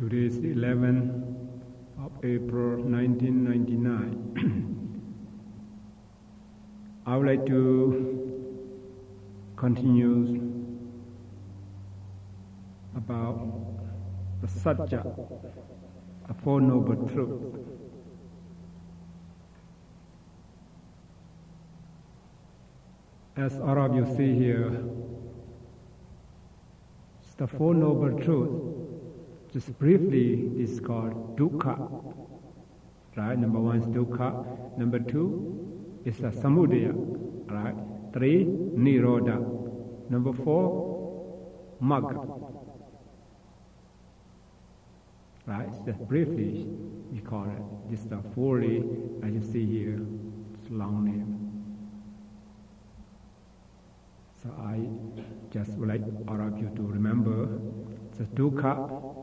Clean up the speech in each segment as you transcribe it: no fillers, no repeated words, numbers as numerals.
Today is 11th of April 1999. I would like to continue about the subject of Four Noble Truths. As all of you see here, the Four Noble Truths. Just briefly, this is called dukkha. Right? Number one is dukkha. Number two is a samudaya. Right? Three, nirodha. Number four, magga. Right? Just briefly, we call it. This is the fully, as you see here, it's a long name. So I just would like all of you to remember the dukkha,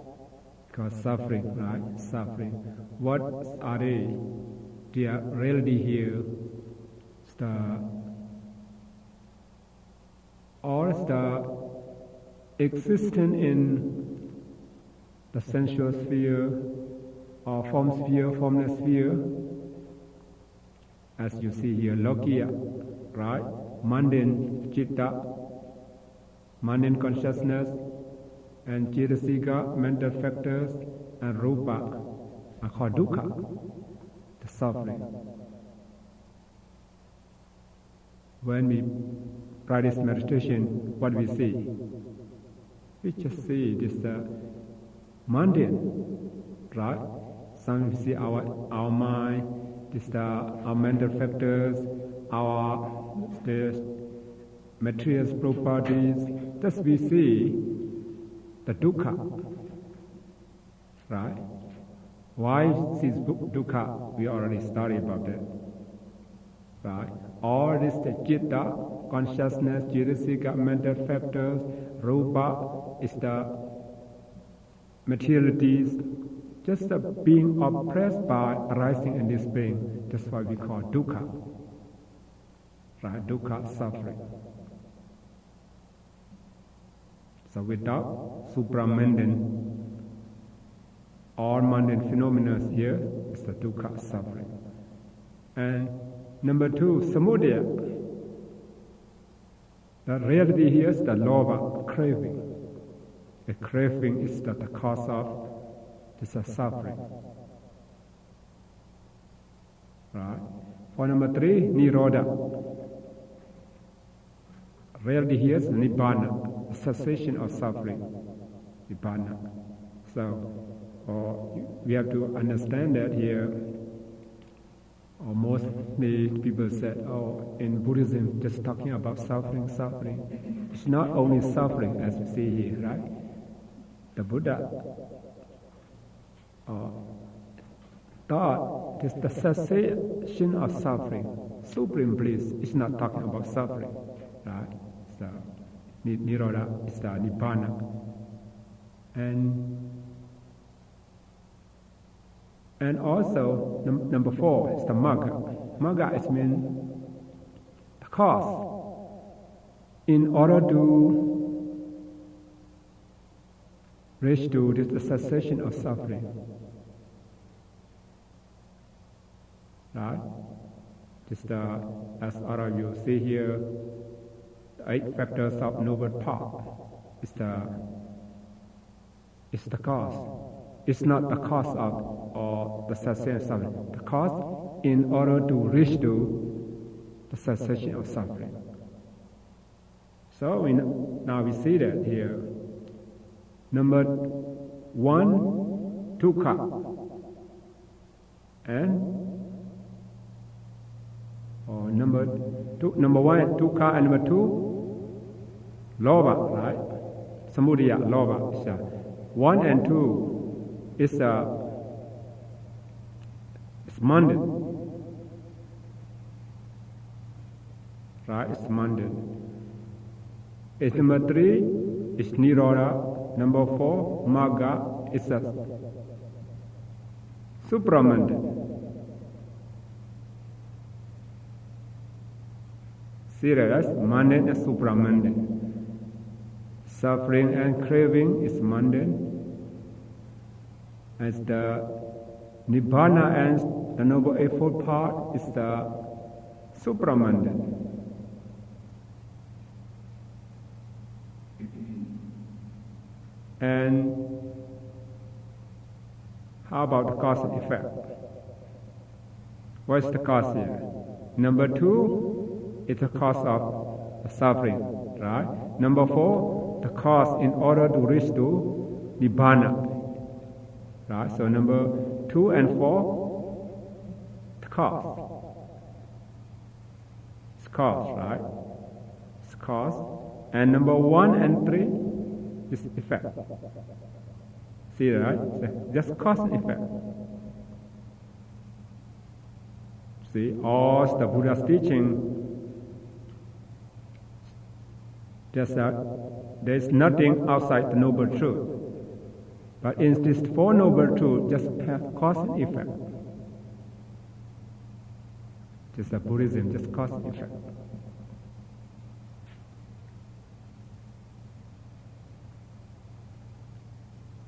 because suffering, right? Suffering. What are they? They are reality here. All the existence in the sensual sphere or form sphere, formless sphere, as you see here, lokiya, right? Mundane citta, mundane consciousness, and cetasika, mental factors, and rupa are called dukkha, the suffering. When we practice meditation, what we see? We just see this mundane, right? Some we see our mind, this our mental factors, our material properties. Thus we see the dukkha, right? Why is dukkha? We already studied about it, right? All this the citta, consciousness, cetasika, mental factors, rupa is the materialities, just being oppressed by arising and displaying. That's why we call dukkha, right? Dukkha, suffering. So without supramundane, all mundane phenomena here is the dukkha, suffering. And number two, samudaya. The reality here is the lobha, craving. The craving is the cause of this suffering. Right? For number three, nirodha. Reality here is nibbana, cessation of suffering, nibbana. So, we have to understand that here, or mostly people said, in Buddhism, just talking about suffering, suffering. It's not only suffering as we see here, right? The Buddha thought this the cessation of suffering, supreme bliss, is not talking about suffering, right? So, nirodha is the nibbana. And also, number four is the magga. Magga is mean the cause. In order to reach to this cessation of suffering, right? This as all of you see here, the 8 factors of noble path is the cause. It's not the cause of or the cessation of suffering. The cause in order to reach to the cessation of suffering. So now we see that here. Number one, dukkha, and number one, dukkha, and number two, lobha, right? Samudaya, lobha. So 1 and 2 is it's mundane, right? It's mundane. It's number 3 is nirodha. Number 4, magga, is a supramundane. See that? Mundane and supramundane. Suffering and craving is mundane. As the Nibbana and the Noble Eightfold Path is the supramundane. And how about the cause and effect? What is the cause here? Number 2 is the cause of suffering, right? Number 4, the cause in order to reach to Nibbana, right? So number 2 and 4, the cause. It's cause, right? It's cause. And number 1 and 3 is effect. See, right? Just cause and effect. See, all the Buddha's teaching, there's nothing outside the Noble Truth. But in these 4 Noble Truths, just have cause and effect. Just a Buddhism, just cause and effect.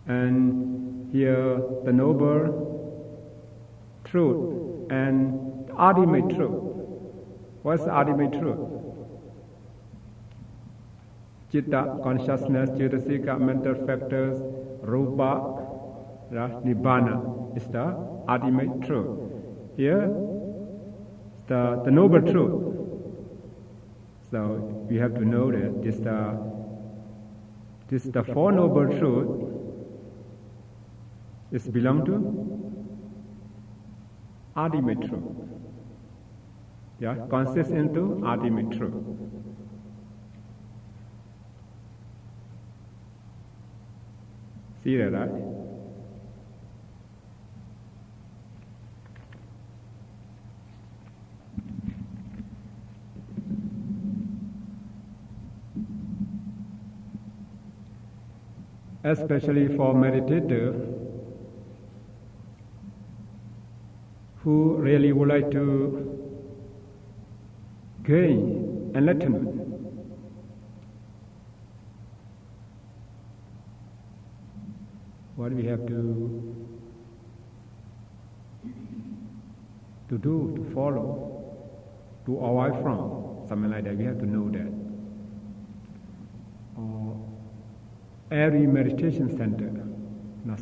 And here the Noble Truth and the ultimate truth. What's the ultimate truth? Citta, consciousness, cetasika, mental factors, rupa, nibbana is the ultimate truth. Here, the Noble Truth. So we have to know that this the 4 Noble Truths is belong to ultimate truth. Yeah, consists into ultimate truth. See that, right? Especially for meditators who really would like to gain enlightenment. What we have to do, to follow, to avoid from, something like that. We have to know that. Every meditation center,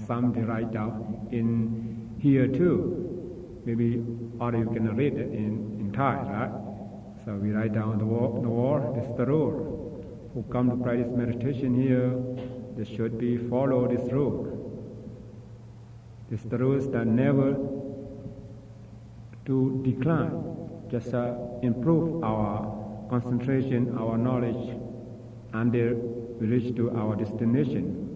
some they write down in here too. Maybe or you can read it in Thai, right? So we write down the wall. This is the rule. Who come to practice meditation here, they should be follow this rule. This is the rules that never to decline, just improve our concentration, our knowledge, until we reach to our destination.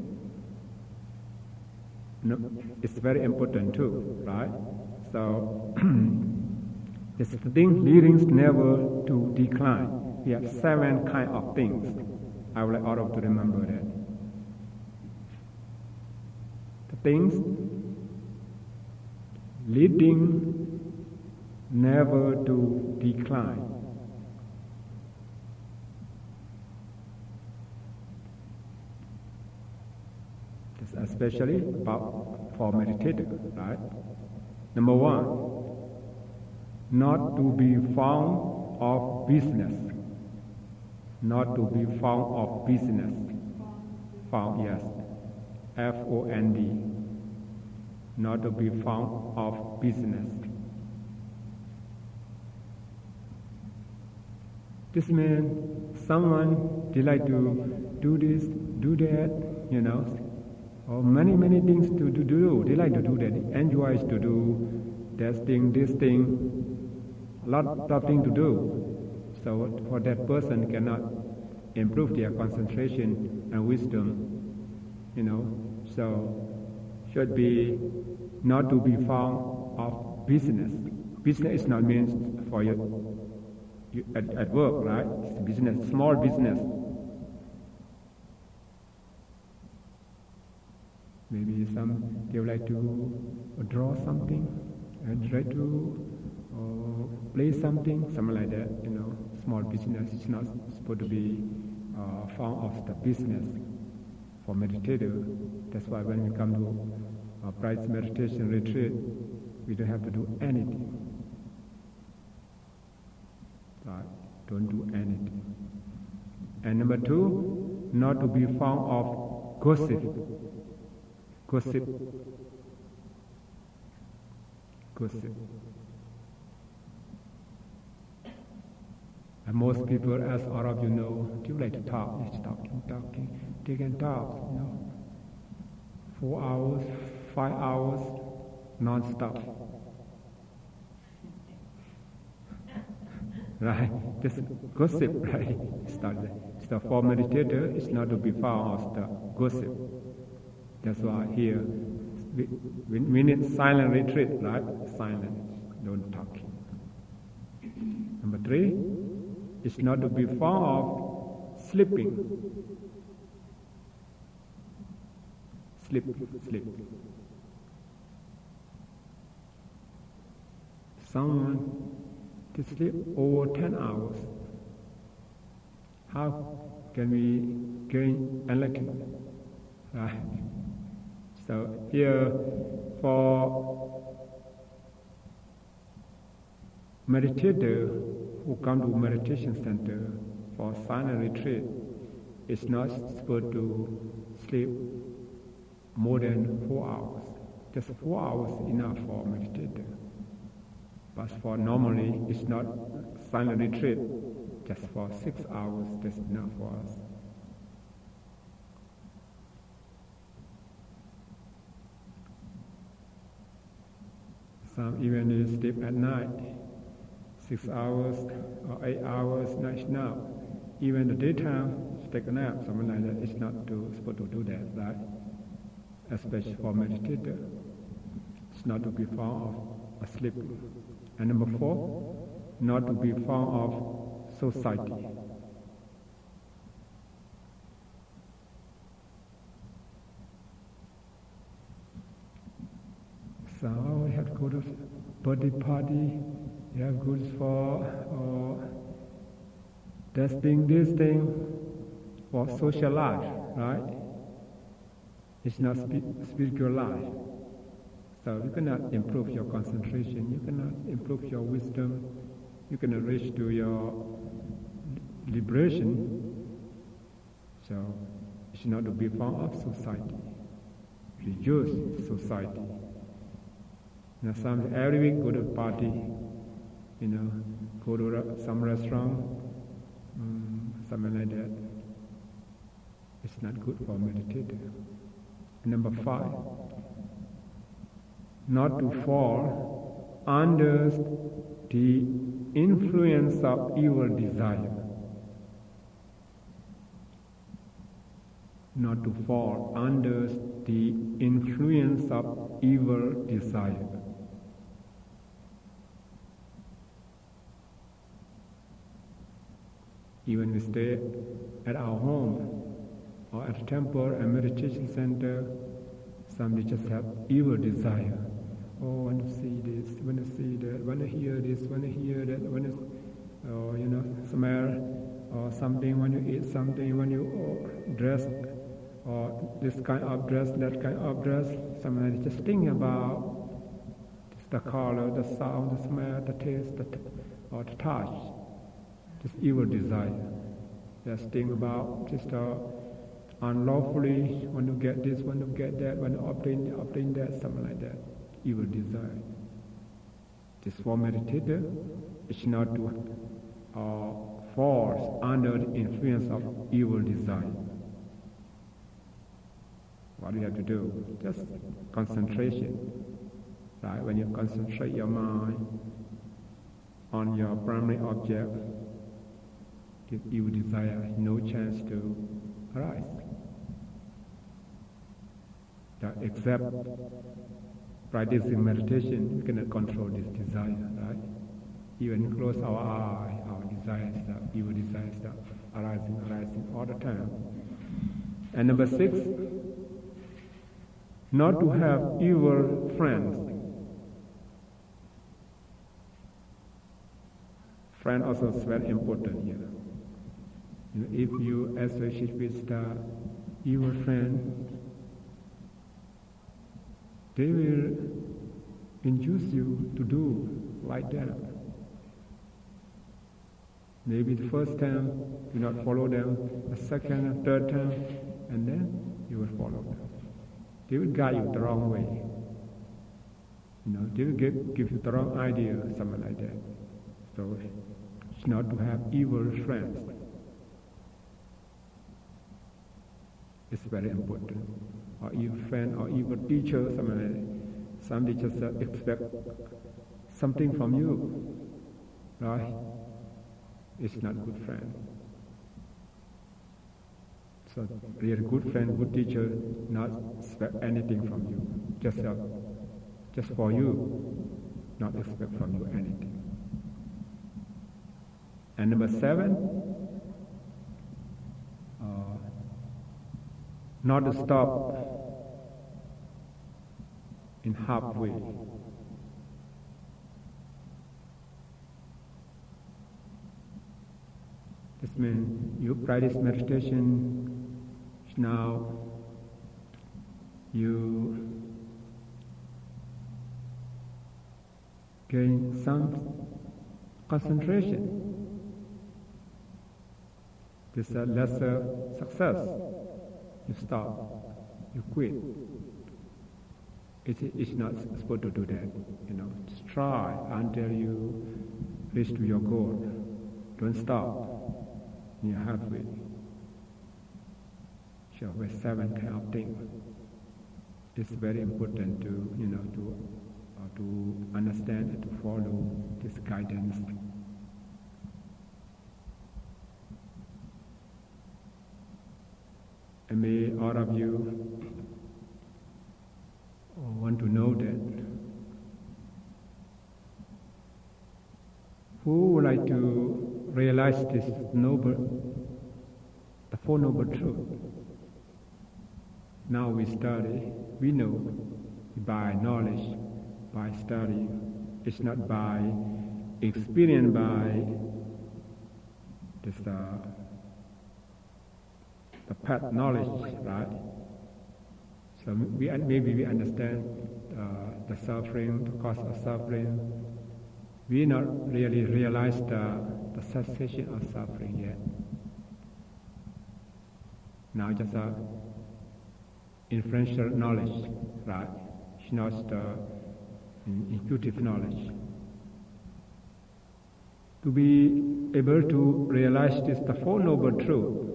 No, it's very important too, right? So it's the thing leading never to decline. We have 7 kind of things. I would like all of you to remember that. The things leading never to decline. This especially for meditators, right? Number 1, not to be found of business. Not to be found of business. Found, yes. F-O-N-D. Not to be found of business. This means someone they like to do this, do that, or many things to do. They like to do that. They enjoy to do that thing, this thing, a lot of things to do. So for that person cannot improve their concentration and wisdom, So should be not to be found of business. Business is not means for you at work, right? It's business, small business. Maybe they would like to draw something, and try to play something like that. Small business is not supposed to be found of the business for meditator. That's why when we come to or private meditation retreat, we don't have to do anything. Right? Don't do anything. And number two, not to be found of gossip. Gossip. And most people, as all of you know, do like to talk. It's talking. They can talk, 4 hours, 5 hours, non-stop. Right? This gossip, right? So for meditator, it's not to be found as the gossip. That's why here, we need silent retreat, right? Silent, don't talk. Number three, it's not to be found of sleeping. Sleep. Someone to sleep over 10 hours. How can we gain enlightenment? Right? So here, for meditator who come to meditation center for silent retreat, is not supposed to sleep more than 4 hours. Just 4 hours enough for meditator. But for normally, it's not silent retreat. Just for 6 hours, that's enough for us. Some even they sleep at night, 6 hours or 8 hours, not enough. Even the daytime, take a nap, something like that. It's not supposed to do that, right? Especially for meditator. It's not to be found of asleep. And number four, not to be found of society. So we have to go to birthday party, you have goods for this thing for social life, right? It's not spiritual life. So you cannot improve your concentration, you cannot improve your wisdom, you cannot reach to your liberation. So it's not to be found of society, religious society. Every week go to a party, go to some restaurant, something like that. It's not good for meditator. Number 5, not to fall under the influence of evil desire. Not to fall under the influence of evil desire. Even we stay at our home or at a temple and meditation center, some just have evil desire. Oh, I want to see this, want to see that, want to hear this, want to hear that, want to, smell or something, when you eat something, when you dress, or this kind of dress, that kind of dress. Somebody just think about just the color, the sound, the smell, the taste, or the touch. Just evil desire. Just think about just unlawfully want to get this, want to get that, want to obtain that, something like that. Evil desire. Just for meditator, it's not to fall under the influence of evil desire. What do you have to do? Just concentration. Right? When you concentrate your mind on your primary object, give evil desire no chance to arise. Except practicing meditation, we cannot control this desire, right? Even close our eye, our desires, evil desires arising all the time. And number 6, not to have evil friends. Friend also is very important here. If you associate with the evil friend, they will induce you to do like that. Maybe the first time you not follow them, the second and third time, and then you will follow them. They will guide you the wrong way. They will give you the wrong idea, something like that. So it's not to have evil friends. It's very important. Or evil friend or evil teacher, something like that. Some teachers expect something from you, right? It's not good friend. So really good friend, good teacher, not expect anything from you. Just for you, not expect from you anything. And number 7, not to stop in halfway. This means you practice meditation, now you gain some concentration. This is a lesser success. You stop, you quit. It's not supposed to do that. Just try until you reach to your goal. Don't stop. You're halfway. So with 7 kind of things, it's very important to understand and to follow this guidance. And may all of you want to know that who would like to realize this the Four Noble Truths. Now we study, we know by knowledge, by study. It's not by experience, by this the path knowledge, right? So maybe we understand the suffering, the cause of suffering. We not really realize the cessation of suffering yet. Now just inferential knowledge, right? It's not the intuitive knowledge. To be able to realize this, the Four Noble Truths,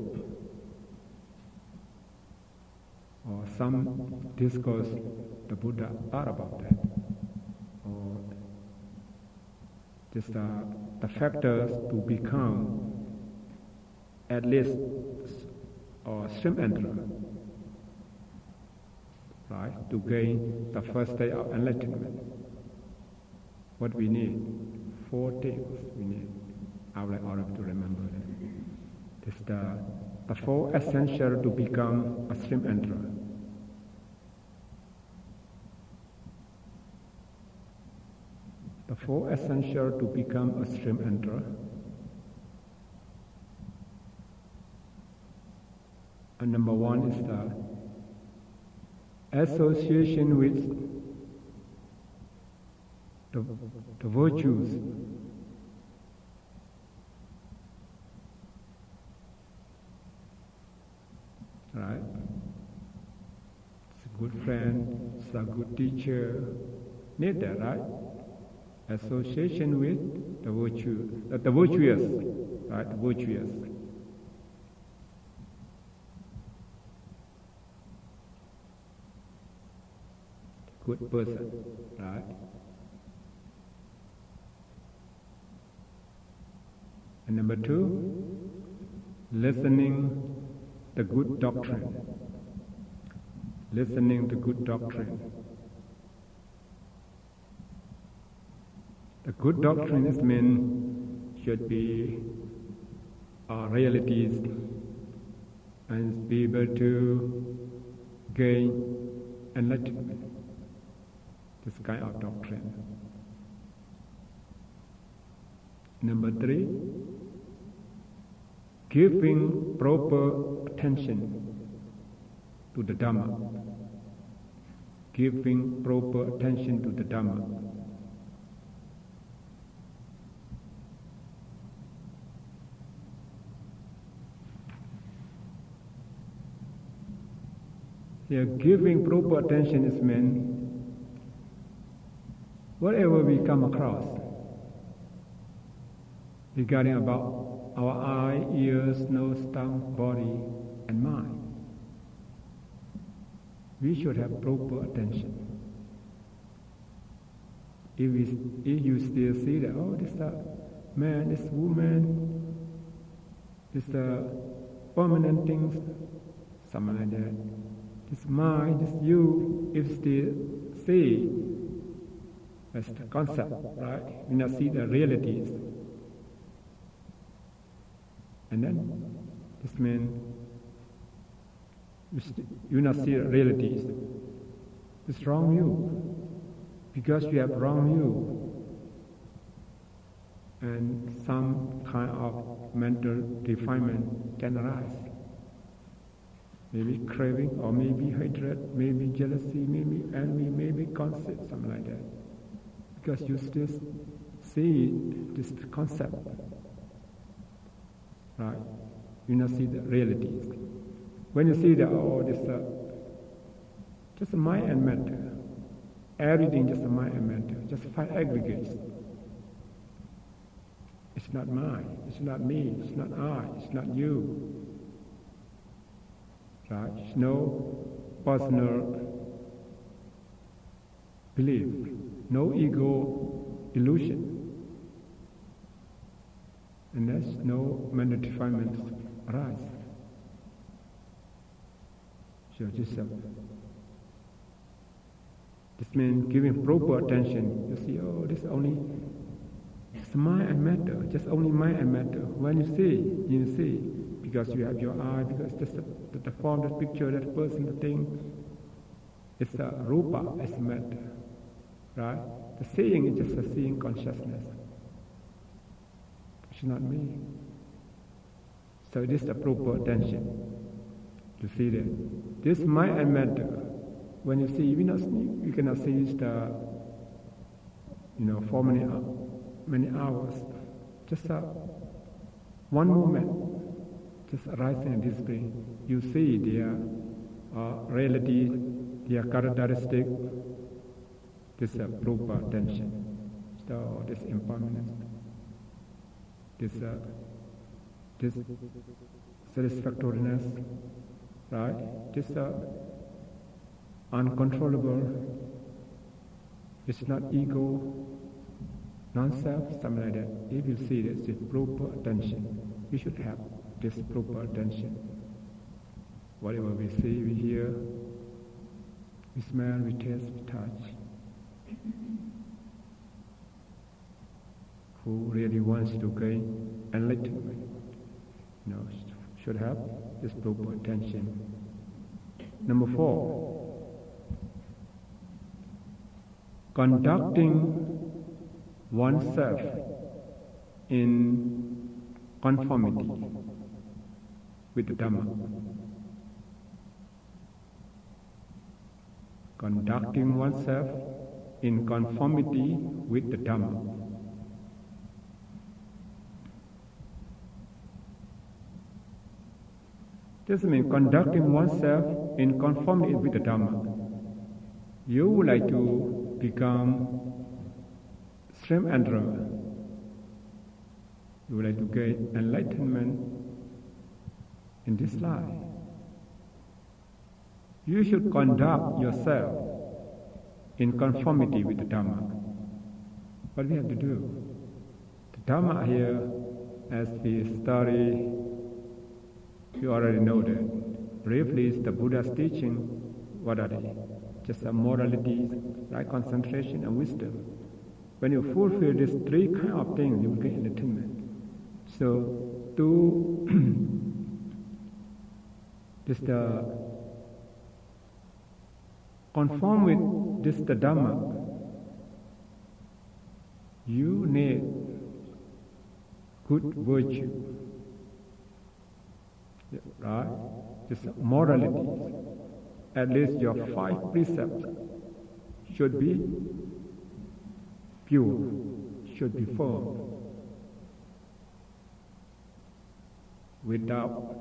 or some discourse the Buddha thought about that, or just the factors to become at least or stream enterer, right? To gain the first stage of enlightenment. What we need? 4 things we need. I would like all of you to remember that. It's the 4 essential to become a stream enterer. The 4 essential to become a stream enterer. And number 1 is the association with the virtues. Right? It's a good friend, it's a good teacher. Need that, right? Association with the virtues, the virtuous, right? The virtuous. Good person, right? And number 2, listening the good doctrine. Listening to good doctrine. The good doctrine is meant should be realities and be able to gain enlightenment. This kind of doctrine. Number 3, giving proper attention to the Dhamma. giving proper attention to the Dhamma. Here, giving proper attention is meant whatever we come across regarding about our eye, ears, nose, tongue, body, and mind, we should have proper attention. If you still see that, oh, this man, this woman, this permanent things, something like that, this mind, this you, if still see as the concept, right? We not see the realities. And then this means you not see the realities. It's wrong view. Because you have wrong view. And some kind of mental defilement can arise. Maybe craving, or maybe hatred, maybe jealousy, maybe envy, maybe conceit, something like that. Because you still see this concept, right? You not see the realities. When you see that, oh, this just mind and matter, everything just mind and matter, just five aggregates. It's not mine, it's not me, it's not I, it's not you. Right? It's no personal belief, no ego illusion, and thus no mental defilements arise. So this means giving proper attention. You see, oh, this only it's mind and matter, just only mind and matter. When you see, because you have your eye, because the form, that picture, that person, the thing, it's a rupa, it's a matter, right? The seeing is just a seeing consciousness. It's not me. So this is the proper attention to see that. This mind and matter, when you see, you cannot see the, for many hours. Just one moment. Just arising in this brain, you see their reality, their characteristic, this proper attention, so this impermanence, this satisfactoriness, right? This uncontrollable, it's not ego, non-self, something like that. If you see this, it's proper attention. We should have this proper attention. Whatever we see, we hear, we smell, we taste, we touch. Who really wants to gain enlightenment, should have this proper attention. Number 4, conducting oneself in conformity with the Dhamma. Conducting oneself in conformity with the Dhamma. This means conducting oneself in conformity with the Dhamma. You would like to become Srim Andra. You would like to gain enlightenment in this life. You should conduct yourself in conformity with the Dhamma. What we have to do? The Dhamma here, as we study, you already know that. Briefly, the Buddha's teaching, what are they? Just morality, right concentration, and wisdom. When you fulfill these 3 kind of things, you will get enlightenment. So, to this conform with this the Dhamma, you need good virtue, right? Just morality, at least your 5 precepts should be pure, should be firm, without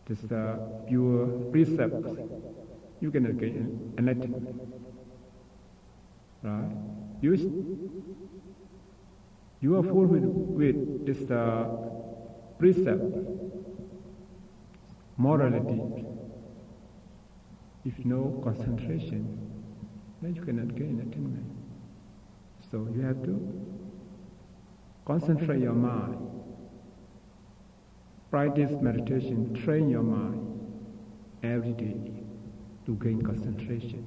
this pure precepts. You cannot gain enlightenment, right? You are full with this precept, morality. If no concentration, then you cannot gain attainment. So you have to concentrate your mind, practice meditation, train your mind every day to gain concentration.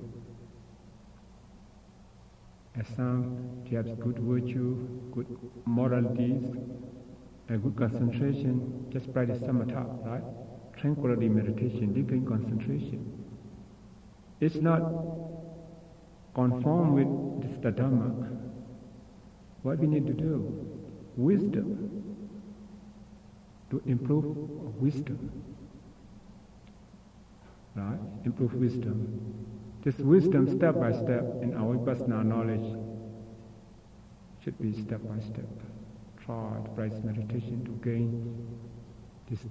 As long as you have good virtue, good moralities, and good concentration, just practice samatha, right? Tranquility meditation, you gain concentration. It's not conform with this Dhamma. What we need to do? Wisdom. To improve wisdom. Right? Improve wisdom. This wisdom, step by step, in our personal knowledge, should be step by step. Try to practice meditation to gain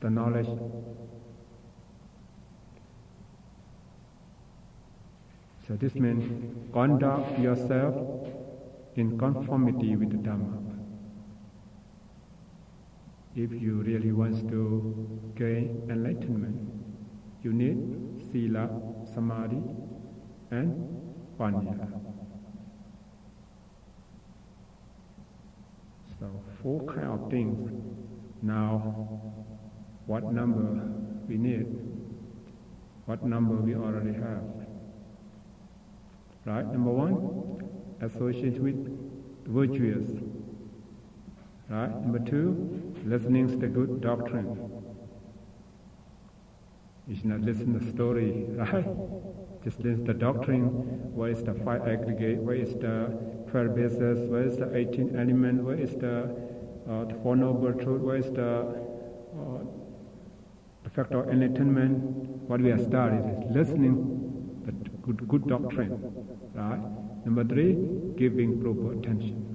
the knowledge. So this means conduct yourself in conformity with the Dhamma. If you really want to gain enlightenment, you need sila, samadhi, and panya. So 4 kind of things. Now, what number we need? What number we already have? Right? Number 1, associate with virtuous. Right? Number 2, listening to the good doctrine. You should not listen to the story, right? Just listen to the doctrine. What is the 5 aggregate? What is the 12 bases? What is the 18 element? What is the 4 noble truth? What is the factor of enlightenment? What we are studying is listening to the good doctrine, right? Number 3, giving proper attention.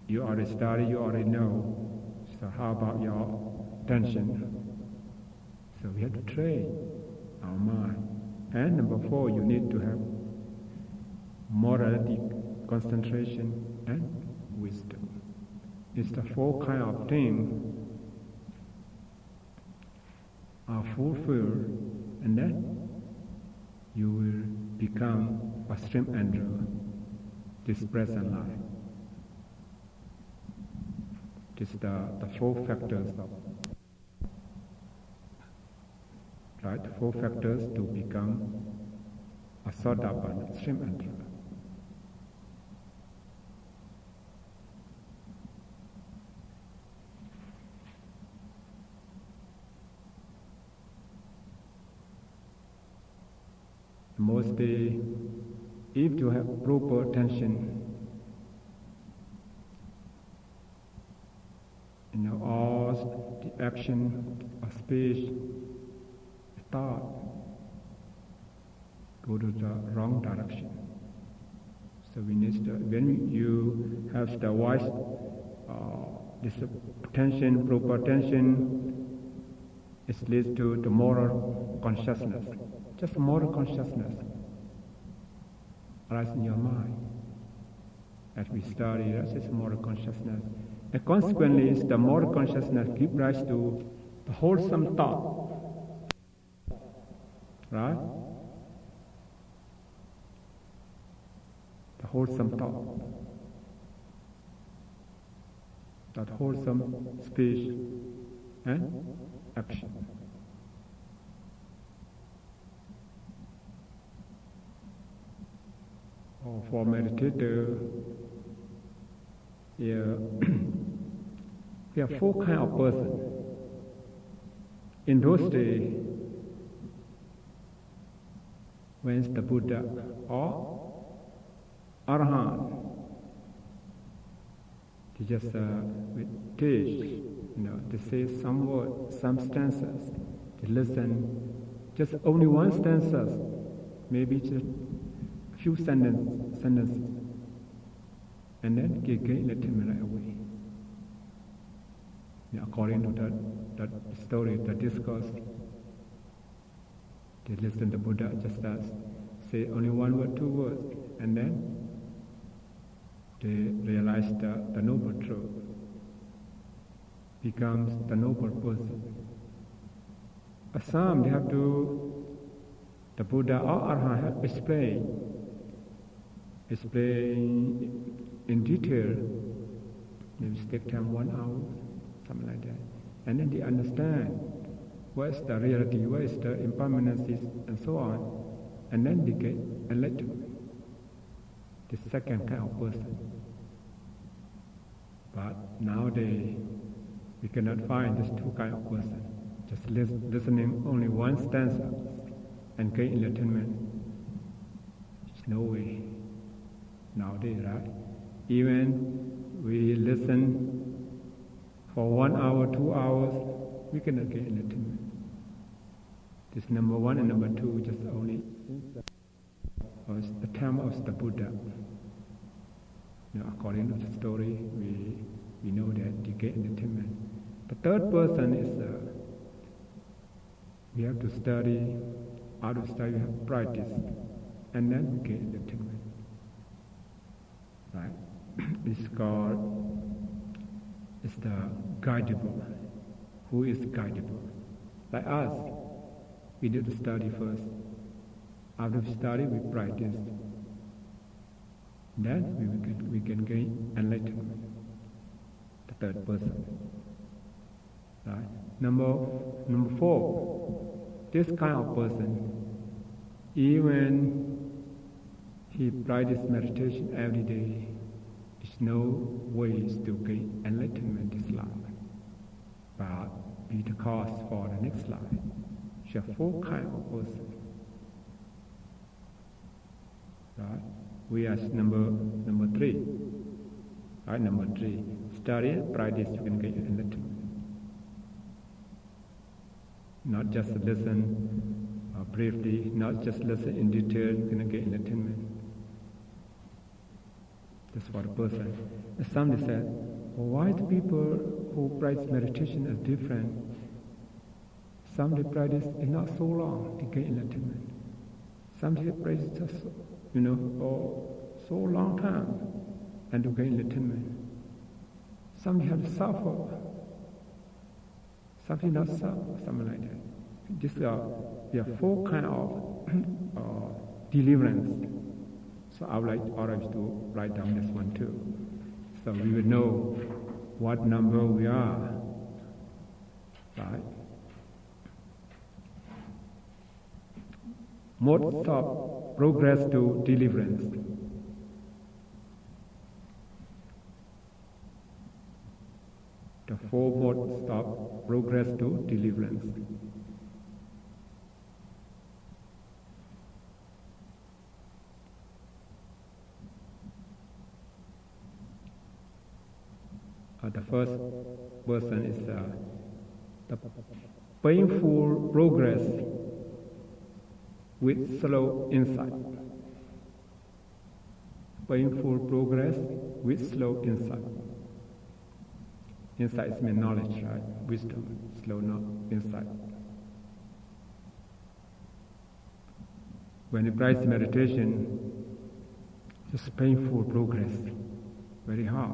You already study, you already know. So how about your attention? So we have to train our mind. And number 4, you need to have morality, concentration, and wisdom. It's the 4 kind of things are fulfilled, and then you will become a stream Andrew, this present life. This is the 4 factors of, right? 4 factors to become a Sotapanna, stream Andrew. Mostly, if you have proper attention, all the action, speech, thought go to the wrong direction. So we need to, when you have the wise, this attention, proper attention, it leads to the moral consciousness. Just moral consciousness arises in your mind. As we study, that's just moral consciousness. And consequently, the moral consciousness gives rise to the wholesome thought. Right? The wholesome thought. That wholesome speech and action. For meditator, here we have 4 kind of person. In those days, when the Buddha or Arahant, they just teach, they say some words, some stanzas, they listen just only one stanza, maybe just a few sentences, and then gain enlightenment right away. According to that story, the discourse, they listen to Buddha just as say only one word, two words, and then they realize the noble truth, becomes the noble person. Some they have to, the Buddha or Arahant have explain in detail, maybe take time 1 hour, something like that. And then they understand what is the reality, what is the impermanences, and so on. And then they get enlightenment. The second kind of person. But nowadays, we cannot find these two kinds of person. Just listening only one stanza and gain enlightenment. There's no way nowadays, right? Even we listen for 1 hour, 2 hours, we cannot gain enlightenment. This number one and number two, just only was the time of the Buddha. According to the story, we know that they get enlightenment. The third person is we have to study, out of study we have to practice, and then we get enlightenment. Right? It's called, it's the guidable. Who is guidable? Like us, we need to study first. After we study, we practice. Then we can gain enlightenment. The third person. Right? Number four, this kind of person, even he practices meditation every day, there's no ways to gain enlightenment this life, but be the cause for the next life. There are four kinds of person. Right? We are number three. Right? Number three, study, practice, you can get enlightenment. Not just listen briefly, not just listen in detail, you can get enlightenment. That's what a person. Somebody said, well, why the people who practice meditation are different? Some they practice is not so long to get enlightenment. Some they practice just, for so long time and to get enlightenment. Some they have to suffer. Something not suffer, something like that. There are four kinds of deliverance. So I would like all of you to write down this one too. So we will know what number we are. Right? Modes of progress to deliverance. The four modes of progress to deliverance. The first person is the painful progress with slow insight. Painful progress with slow insight. Insight means knowledge, right? Wisdom, slow insight. When you practice meditation, just painful progress, very hard.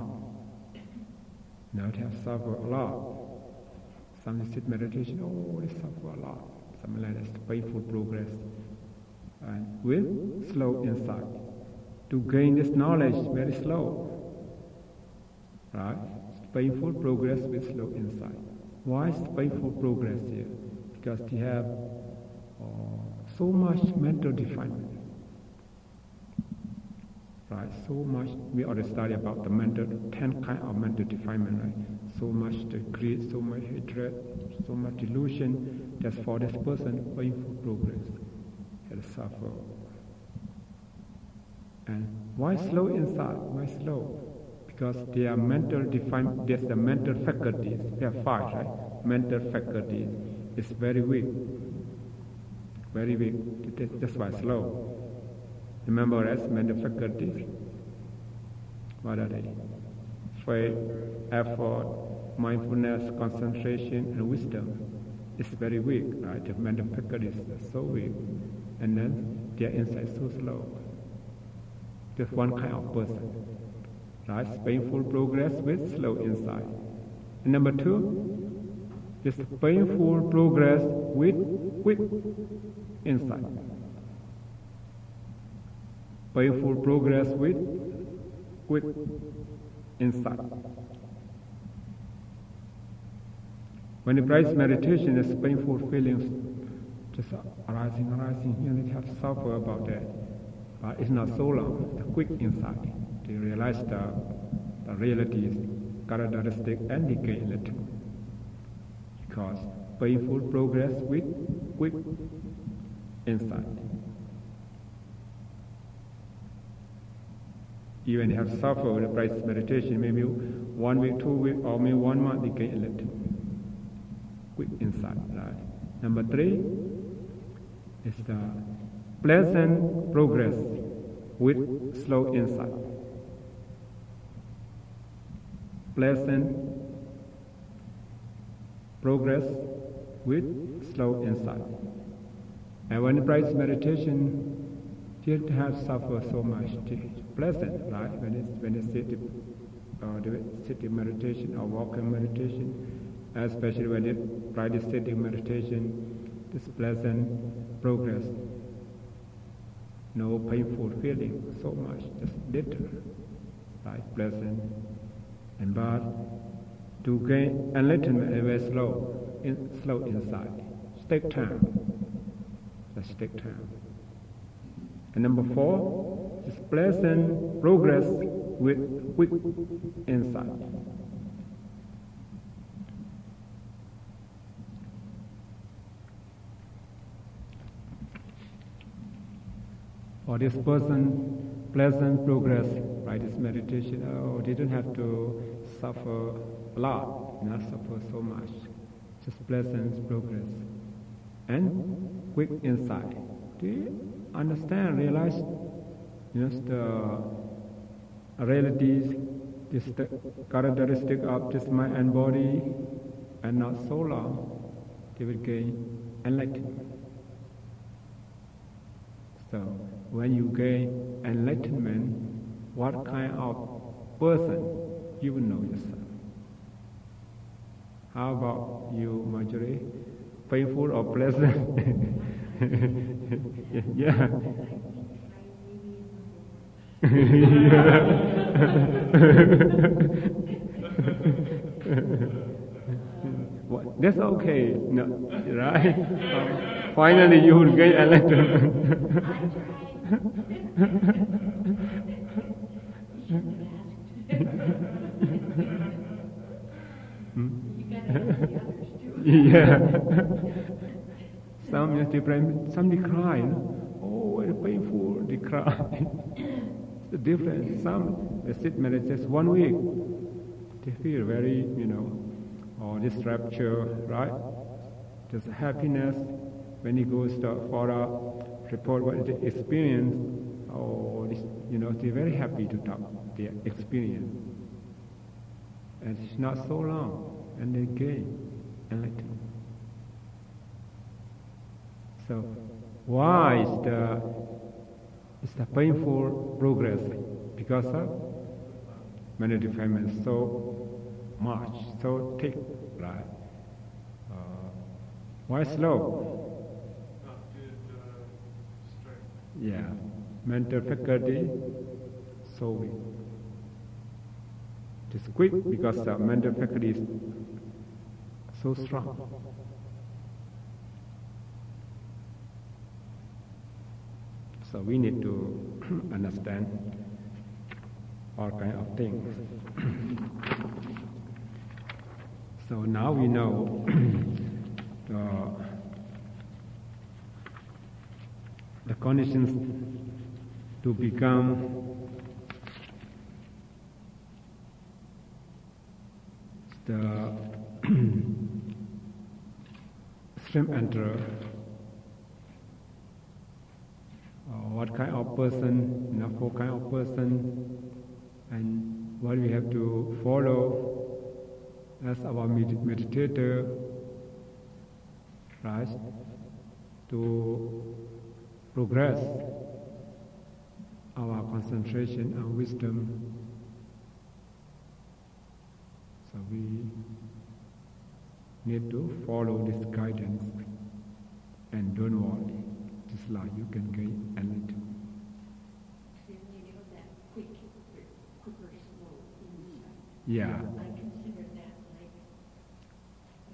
Now they have suffered a lot. Some sit meditation, they suffer a lot. Something like that, painful progress. And with slow insight. To gain this knowledge, very slow. Right? Painful progress with slow insight. Why is painful progress here? Because they have so much mental defilement. Right, so much, we already studied about the 10 kinds of mental defilement, right? So much greed, so much hatred, so much delusion, just for this person, painful progress, had to suffer. And why slow inside? Why slow? Because they are mental definement, there's the mental faculties, there are 5, right? Mental faculties is very weak. very weak. That's why slow. Remember, as mental faculties. What are they? Faith, effort, mindfulness, concentration, and wisdom. It's very weak, right? The mental faculties are so weak, and then their insight so slow. Just one kind of person, right? Painful progress with slow insight. And number two, just painful progress with quick insight. Painful progress with quick insight. When you practice meditation, there's painful feelings just arising. You need to have to suffer about that. But it's not so long. The quick insight. To realize the realities, characteristic, and decay in it. Because painful progress with quick insight. Even have suffered with practice meditation, maybe 1 week, 2 weeks, or maybe 1 month, decay in it. Quick insight, right? Number 3 is the pleasant progress with slow insight. Pleasant progress with slow insight. And when you practice meditation, you don't have to suffer so much. It's pleasant, right? When you sit in meditation or walking meditation, especially when you practice sitting meditation, this pleasant progress. No painful feeling so much, just little, right? Pleasant. And but to gain enlightenment is very slow insight. Take time. Just take time. And number 4 is pleasant progress with quick insight. For this person, pleasant progress, right? This meditation, they don't have to suffer a lot, not suffer so much. Just pleasant progress. And quick insight. Do you understand, realize, the realities, the characteristic of this mind and body, and not so long, they will gain enlightenment. So, when you gain enlightenment, what kind of person you will know yourself. How about you, Marjorie? Painful or pleasant? Yeah. Well, that's okay, no, right? Finally, you will gain enlightenment. Yeah. Some they cry, oh, very painful, they cry. It's the difference. Some they sit meditate just 1 week, they feel very, or this rapture, right? Just happiness. When he goes for a report what they experience, they're very happy to talk their experience. And it's not so long, and they gain enlightenment. So, why is the painful progress? Because of mental defilement so much, so thick, right? Why slow? Not good strength. Yeah, mental faculty so weak. It's quick because the mental faculty is so strong. So we need to understand all kinds of things. So now we know the conditions to become the stream enterer person, four kind of person, and what we have to follow as our meditator, right, to progress our concentration and wisdom. So we need to follow this guidance, and don't worry, just like you can gain a little. Quicker, slow insight. Yeah. I consider that like,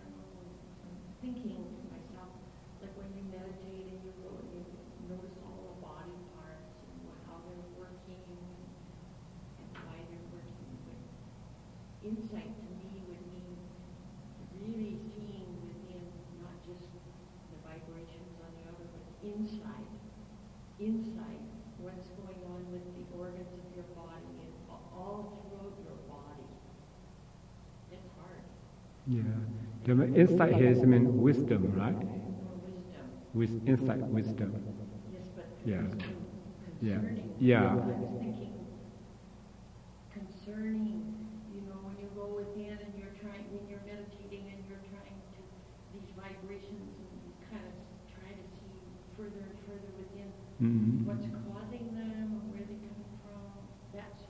I don't know, I'm thinking to myself, like when you meditate and you go and you notice all the body parts and how they're working and why they're working. But insight to me would mean really seeing within, not just the vibrations on the outer, but inside what's going on with the organs of your body and all throughout your body. It's hard. Yeah. The insight here is wisdom, right? Wisdom. With insight, wisdom. Yes, but Yeah. concerning. Yeah. I was thinking concerning, when you go within and when you're meditating and you're trying to, these vibrations, and you kind of try to see further and further within what's causing them, or where they're coming from, that's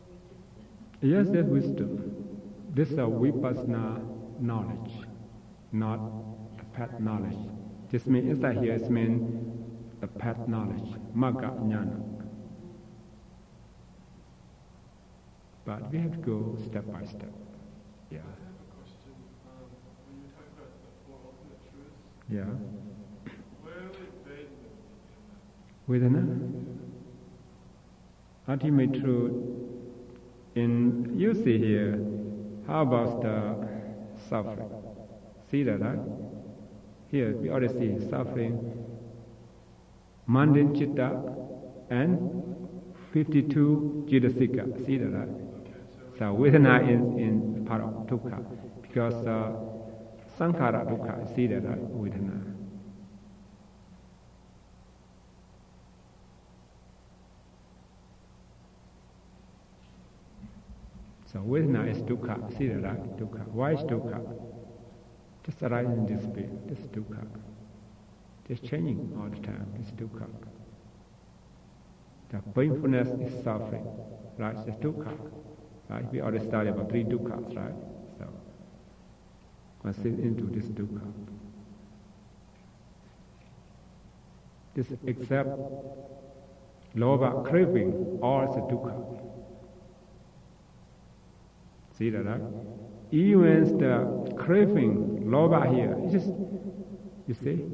wisdom. Yes, that's wisdom. This is a vipassana knowledge, not a path knowledge. This means insight here is the path knowledge, magga jnana. But we have to go step by step. Yeah. I have a question. When you talk about the four ultimate truths, Yeah. where are they based in that? Vedana. Ultimate truth. You see here, how about the suffering? See that, right? Here we already see suffering, mundane citta, and 52 jitasika. See that, right? So Vedana is in part of dukkha, because sankhara dukkha. See that, right? Vedana. So Vedana is dukkha. See that, right? Dukkha. Why is dukkha? Just arising in this space. This is dukkha. Just changing all the time. It's dukkha. The painfulness is suffering, right? It's dukkha. Right? We already studied about three dukkhas, right? So one sits into this dukkha. This except lobha craving, all is a dukkha. See that, right? Even the craving, lobha here, you see?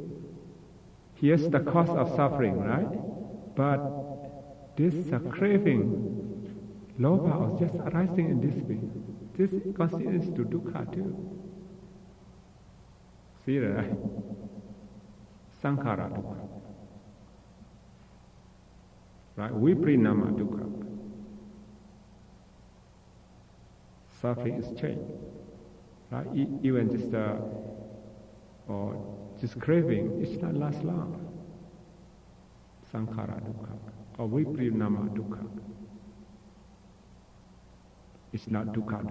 Here's the cause of suffering, right? But this craving, lobha is just arising in this way. This constitutes to dukkha too. See that, right? Sankhara dukkha. Right? Viprinama dukkha. Suffering is change. Right? Even just craving, it's not last long. Sankhara dukkha. Or viprinama dukkha. It's not dukkha.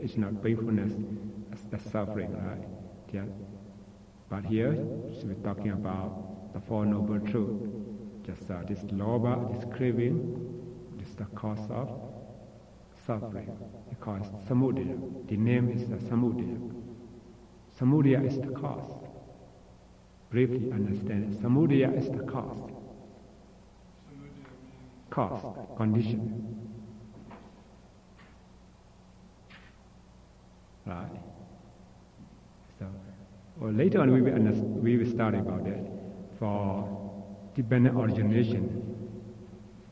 It's not painfulness, the suffering, right? Yeah. But here, we're talking about the Four Noble Truths. Just this lobha, this craving, this is the cause of suffering. Because samudaya, the name is the samudaya. Samudaya is the cause. Briefly understand it. Samudaya is the cause. Cause, condition. Right. So, later on we will study about that for dependent origination.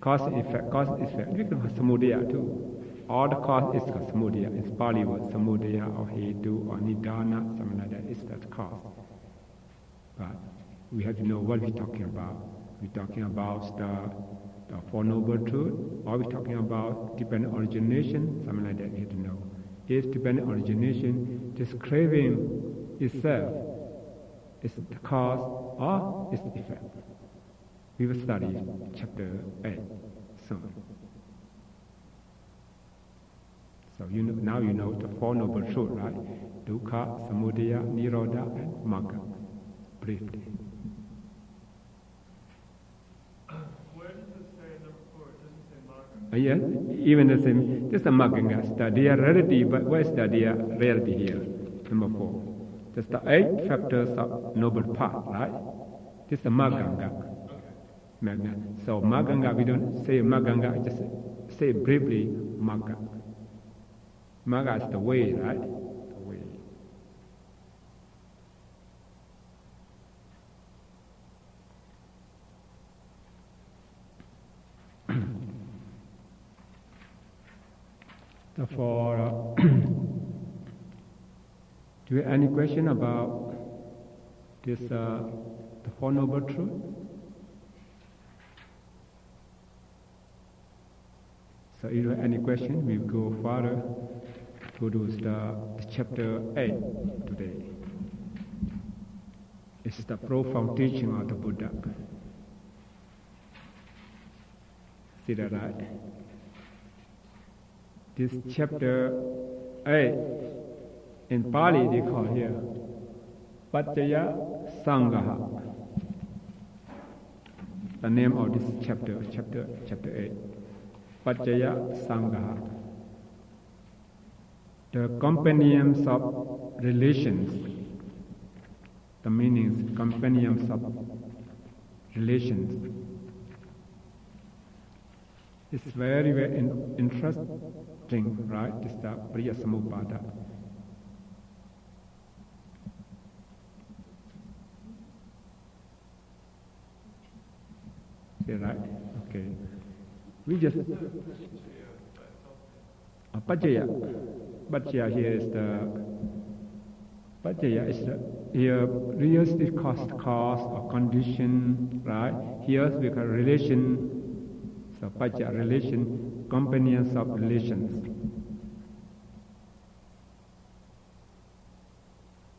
Cause and effect. We can have samudaya too. All the cause is samudaya. It's Pali word samudaya or hetu or nidana, something like that. It's that cause. But we have to know what we're talking about. We're talking about the Four Noble Truths, or we're talking about dependent origination, something like that. We have to know. Is dependent origination, this craving itself is the cause or is the effect? We will study chapter 8 soon. So now you know the Four Noble Truths, right? Dukkha, Samudaya, Nirodha, and Magga. Briefly. Where does it say number 4? It doesn't say Magga. Yes, even the same. This is a Magga. Their reality, but where's their reality here? Number 4. That's the 8 factors of noble path, right? This is a Magga. Magga. So Magga, we don't say Magga, just say briefly Magga. Magga is the way, right? The way. Therefore, do you have any question about this, the Four Noble Truths? So if you have any question, we will go further to do the chapter 8 today. It's the profound teaching of the Buddha. See that, right? This chapter 8, in Pali they call here Paccaya Sangha. The name of this chapter 8. Paccaya Sangha. The companions of relations. The meanings, companions of relations. It's very, very interesting, right? This is the Priya Samupada. See, right? Okay. We just Paccaya. Paccaya here is the Paccaya is the here realistic cause or condition, right? Here we call relation. So Paccaya, relation, companions of relations.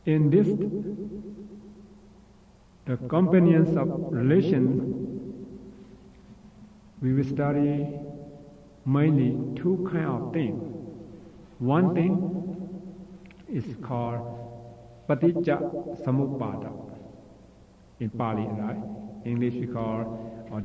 In this, the companions of relations, we will study mainly two kinds of things. One thing is called Paticca Samuppada in Pali, right? English we call or